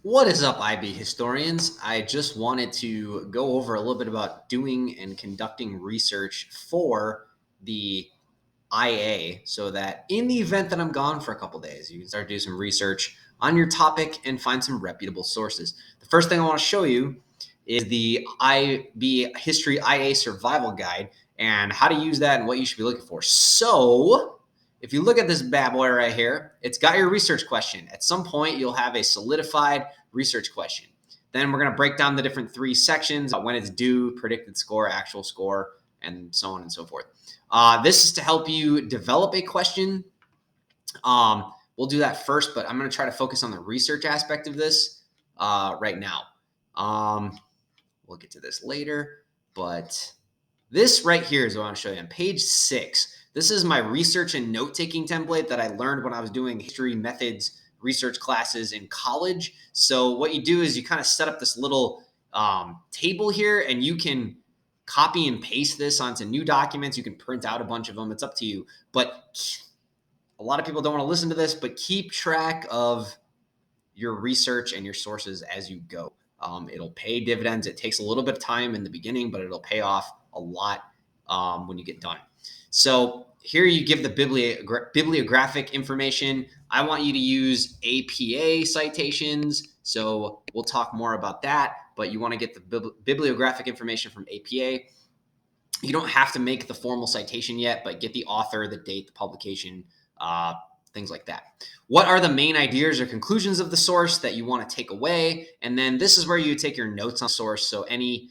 What is up, IB historians? I just wanted to go over a little bit about doing and conducting research for the IA so that in the event that I'm gone for a couple days, you can start doing some research on your topic and find some reputable sources. The first thing I want to show you is the IB History IA Survival Guide and how to use that and what you should be looking for. So, if you look at this bad boy right here, it's got your research question. At some point, you'll have a solidified research question. Then we're going to break down the different three sections: when it's due, predicted score, actual score, and so on and so forth. This is to help you develop a question. We'll do that first, but I'm going to try to focus on the research aspect of this right now. We'll get to this later, but this right here is what I want to show you on page 6. This is my research and note-taking template that I learned when I was doing history methods research classes in college. So what you do is you kind of set up this little table here, and you can copy and paste this onto new documents. You can print out a bunch of them. It's up to you. But a lot of people don't want to listen to this, but keep track of your research and your sources as you go. It'll pay dividends. It takes a little bit of time in the beginning, but it'll pay off a lot when you get done. So here you give the bibliographic information. I want you to use APA citations. So we'll talk more about that, but you want to get the bibliographic information from APA. You don't have to make the formal citation yet, but get the author, the date, the publication, things like that. What are the main ideas or conclusions of the source that you want to take away? And then this is where you take your notes on the source. So any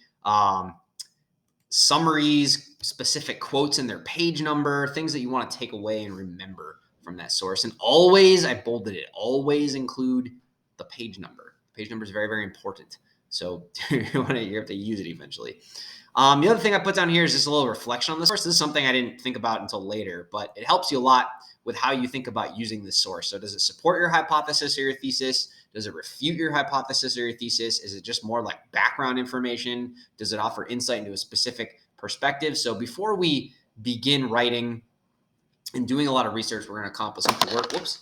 summaries, specific quotes in their page number, things that you want to take away and remember from that source. And always, I bolded it, always include the page number. Page number is very, very important. So you have to use it eventually. The other thing I put down here is just a little reflection on the source. This is something I didn't think about until later, but it helps you a lot with how you think about using this source. So does it support your hypothesis or your thesis? Does it refute your hypothesis or your thesis? Is it just more like background information? Does it offer insight into a specific perspective? So before we begin writing and doing a lot of research, we're going to accomplish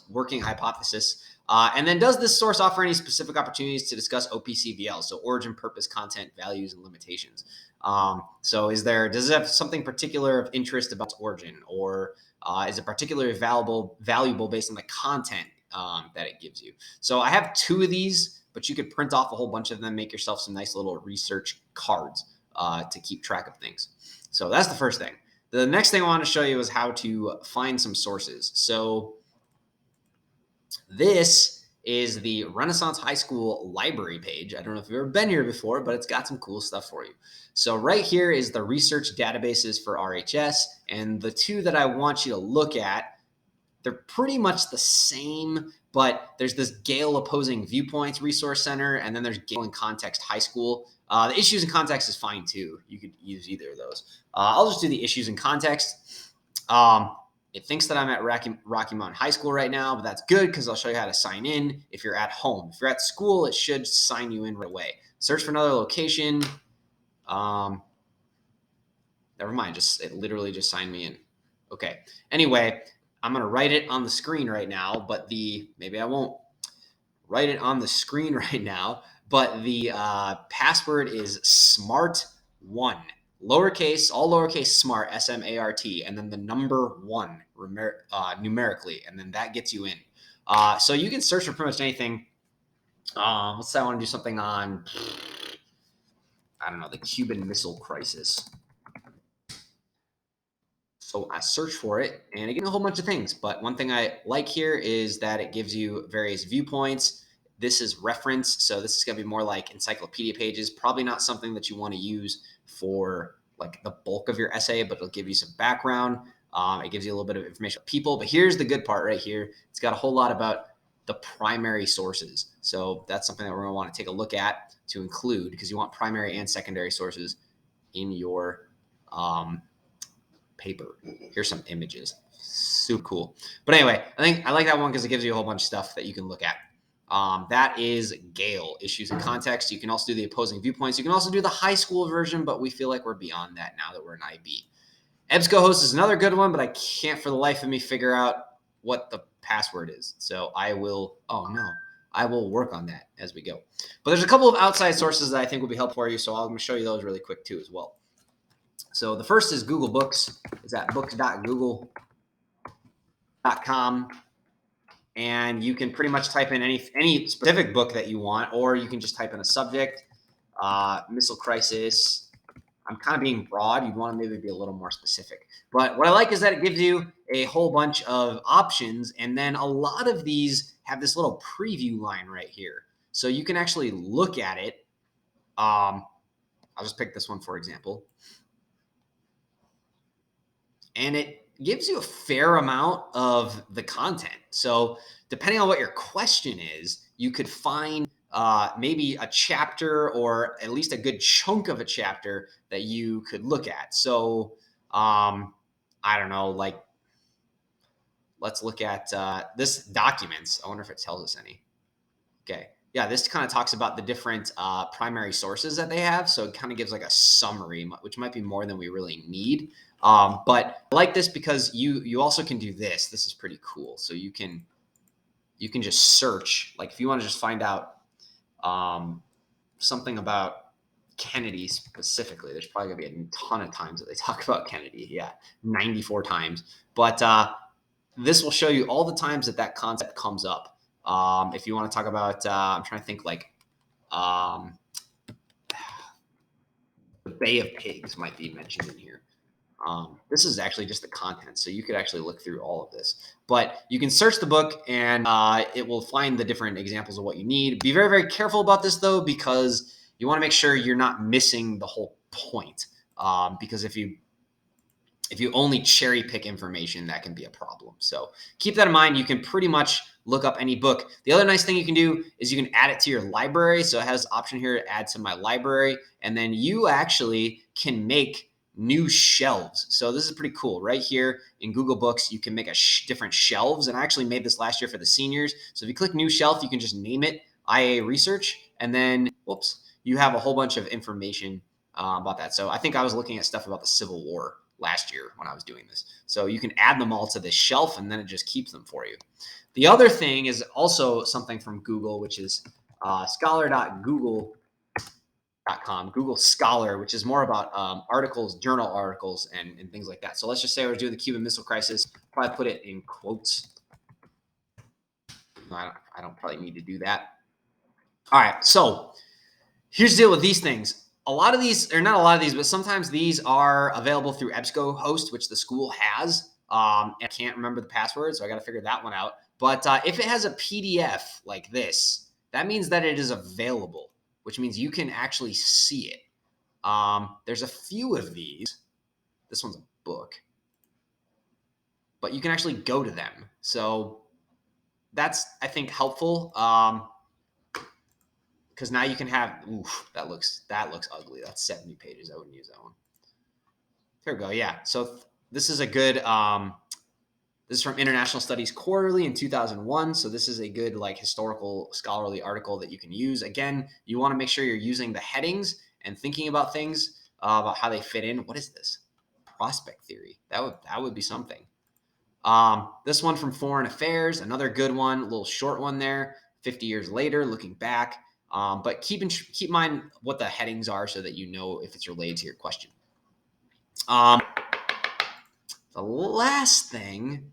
working hypothesis. And then does this source offer any specific opportunities to discuss OPCVL? So origin, purpose, content, values, and limitations. So does it have something particular of interest about its origin, or is it particularly valuable based on the content that it gives you? So I have 2 of these, but you could print off a whole bunch of them, make yourself some nice little research cards to keep track of things. So that's the first thing. The next thing I want to show you is how to find some sources. So this is the Renaissance High School library page. I don't know if you've ever been here before, but it's got some cool stuff for you. So right here is the research databases for RHS. And the 2 that I want you to look at, they're pretty much the same, but there's this Gale Opposing Viewpoints Resource Center, and then there's Gale and Context High School. The issues and context is fine too. You could use either of those. I'll just do the issues and context. It thinks that I'm at Rocky Mountain High School right now, but that's good because I'll show you how to sign in if you're at home. If you're at school, it should sign you in right away. Search for another location. Never mind. It literally just signed me in. Okay. Anyway, I'm going to write it on the screen right now, but maybe I won't write it on the screen right now, but the password is SMART1. All lowercase smart, SMART, and then the number 1 numerically, and then that gets you in. So you can search for pretty much anything. Let's say I want to do something on, I don't know, the Cuban Missile Crisis. So I search for it, and it gives me a whole bunch of things. But one thing I like here is that it gives you various viewpoints. This is reference, so this is going to be more like encyclopedia pages. Probably not something that you want to use for like the bulk of your essay, but it'll give you some background. It gives you a little bit of information about people. But here's the good part right here. It's got a whole lot about the primary sources. So that's something that we're going to want to take a look at to include, because you want primary and secondary sources in your paper. Here's some images. Super cool. But anyway, I like that one because it gives you a whole bunch of stuff that you can look at. That is Gale, issues and context. You can also do the opposing viewpoints. You can also do the high school version, but we feel like we're beyond that now that we're in IB. EBSCOhost is another good one, but I can't for the life of me figure out what the password is. So I will, oh no, I will work on that as we go. But there's a couple of outside sources that I think will be helpful for you. So I'm going to show you those really quick too as well. So the first is Google Books. It's at books.google.com. And you can pretty much type in any specific book that you want, or you can just type in a subject, missile crisis. I'm kind of being broad. You'd want to maybe be a little more specific. But what I like is that it gives you a whole bunch of options. And then a lot of these have this little preview line right here. So you can actually look at it. I'll just pick this one, for example. And it gives you a fair amount of the content. So depending on what your question is, you could find maybe a chapter or at least a good chunk of a chapter that you could look at. So I don't know, like let's look at this documents. I wonder if it tells us any. Okay. Yeah, this kind of talks about the different primary sources that they have. So it kind of gives like a summary, which might be more than we really need. But I like this because you also can do this. This is pretty cool. So you can just search, like if you want to just find out something about Kennedy specifically. There's probably gonna be a ton of times that they talk about Kennedy. Yeah, 94 times. But this will show you all the times that concept comes up. If you want to talk about, I'm trying to think like the Bay of Pigs might be mentioned in here. This is actually just the content, so you could actually look through all of this. But you can search the book, and it will find the different examples of what you need. Be very, very careful about this, though, because you want to make sure you're not missing the whole point. Because if you only cherry pick information, that can be a problem. So keep that in mind. You can pretty much look up any book. The other nice thing you can do is you can add it to your library. So it has the option here to add to my library, and then you actually can make new shelves. So this is pretty cool. Right here in Google Books, you can make different shelves. And I actually made this last year for the seniors. So if you click new shelf, you can just name it IA research. And then, whoops, you have a whole bunch of information about that. So I think I was looking at stuff about the Civil War last year when I was doing this. So you can add them all to this shelf, and then it just keeps them for you. The other thing is also something from Google, which is scholar.google.com, Google Scholar, which is more about articles, journal articles, and things like that. So let's just say we're doing the Cuban Missile Crisis. Probably put it in quotes. No, I don't probably need to do that. All right, so here's the deal with these things. A lot of these, or not a lot of these, but sometimes these are available through EBSCOhost, which the school has. I can't remember the password, so I got to figure that one out. But if it has a PDF like this, that means that it is available, which means you can actually see it. There's a few of these. This one's a book. But you can actually go to them. So that's, I think, helpful. Because now you can have, oof, that looks ugly. That's 70 pages. I wouldn't use that one. There we go. Yeah. So this is a good, this is from International Studies Quarterly in 2001. So this is a good like historical scholarly article that you can use. Again, you want to make sure you're using the headings and thinking about things about how they fit in. What is this? Prospect theory. That would be something. This one from Foreign Affairs, another good one, a little short one there. 50 years later, looking back. But keep in mind what the headings are so that you know if it's related to your question. The last thing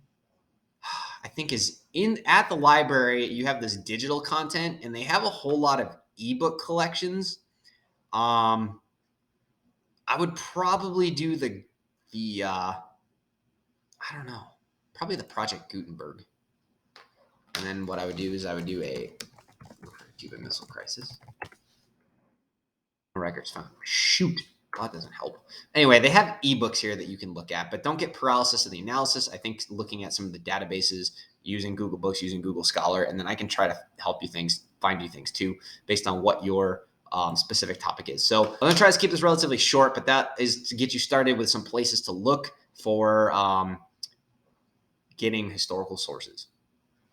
I think is at the library, you have this digital content, and they have a whole lot of ebook collections. I would probably do the I don't know, probably the Project Gutenberg. And then what I would do is I would do a Cuban Missile Crisis. Records found. Shoot. That doesn't help. Anyway, they have ebooks here that you can look at, but don't get paralysis of the analysis. I think looking at some of the databases, using Google Books, using Google Scholar, and then I can try to help you find you things too, based on what your specific topic is. So I'm going to try to keep this relatively short, but that is to get you started with some places to look for getting historical sources.